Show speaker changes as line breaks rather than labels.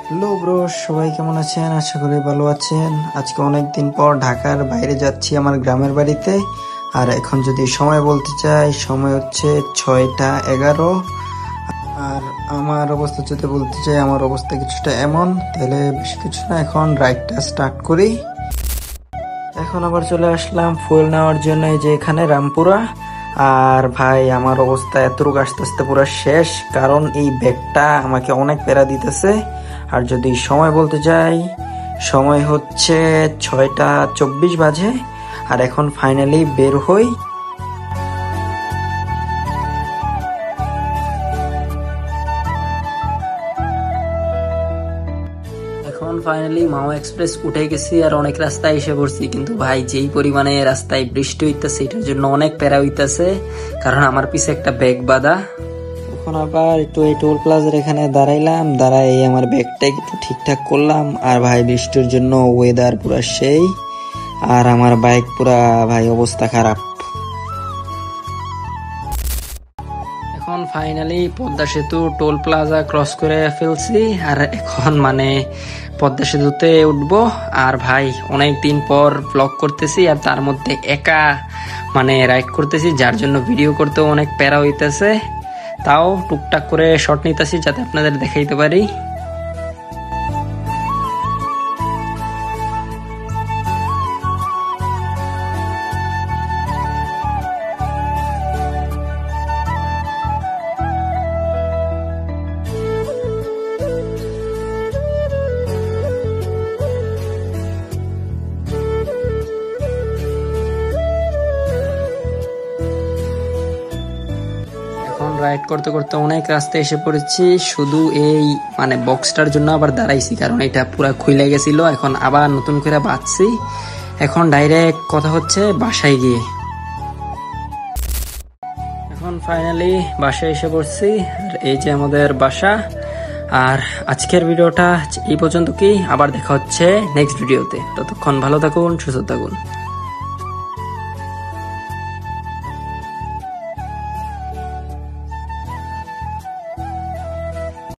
Hello bro, সবাই কেমন আছেন? আশা করি ভালো আছেন। আজকে অনেকদিন পর ঢাকার বাইরে যাচ্ছি আমার গ্রামের বাড়িতে। আর এখন যদি সময় বলতে চাই, সময় হচ্ছে 6টা 11। আর আমার অবস্থা যদি বলতে চাই, আমার অবস্থা কিছুটা এমন। তাহলে বেশি কিছু না, এখন রাইডটা স্টার্ট করি। এখন আবার চলে আসলাম ফুয়েল নেওয়ার জন্য, এই যে এখানে রামপুরা। আর ভাই, আমার অবস্থা এতটুকু আস্তে আস্তে পুরো শেষ, কারণ এই ব্যাগটা আমাকে অনেক প্যারা দিতেছে। আর যদি সময় বলতে যাই, সময় হচ্ছে 6টা 24 বাজে। আর এখন ফাইনালি বের হই। এখন ফাইনালি মাও এক্সপ্রেস উঠে গেছি আর অনেক রাস্তায় এসে পড়ছি, কিন্তু ভাই যেই পরিমাণে রাস্তায় বৃষ্টি হইতেছে এটার জন্য অনেক প্যারা হইতেছে, কারণ আমার পিছে একটা ব্যাগ বাঁধা। এখন আবার একটু এই টোল প্লাজার এখানে দাঁড়াইলাম, দাঁড়াই আমার ব্যাগটা একটু ঠিকঠাক করলাম। আর ভাই বৃষ্টির জন্য ওয়েদার পুরা সেই, আর আমার বাইক পুরা ভাই অবস্থা খারাপ। এখন ফাইনালি পদ্মা সেতু টোল প্লাজা ক্রস করে ফেলছি, আর এখন পদ্মা সেতুতে উঠবো। আর ভাই অনেক দিন পর ব্লগ করতেছি, আর তার মধ্যে একা রাইড করতেছি, যার জন্য ভিডিও করতেও অনেক প্যারা হইতেছে। তাও টুকটাক করে শট নিতেছি যাতে আপনাদের দেখাইতে পারি। রাইড করতে করতে অনেক রাস্তায় এসে পড়েছি, শুধু এই বক্সটার জন্য আবার দাঁড়াইছি, কারণ এটা পুরো খুলে গেছিল। এখন আবার নতুন করে বাঁধছি। এখন ডাইরেক্ট কথা হচ্ছে বাসায় গিয়ে। এখন ফাইনালি বাসায় এসে পড়ছি, আর এই যে আমাদের বাসা। আর আজকের ভিডিওটা এই পর্যন্ত, কি আবার দেখা হচ্ছে নেক্সট ভিডিওতে। ততক্ষণ ভালো থাকুন, সুস্থ থাকুন।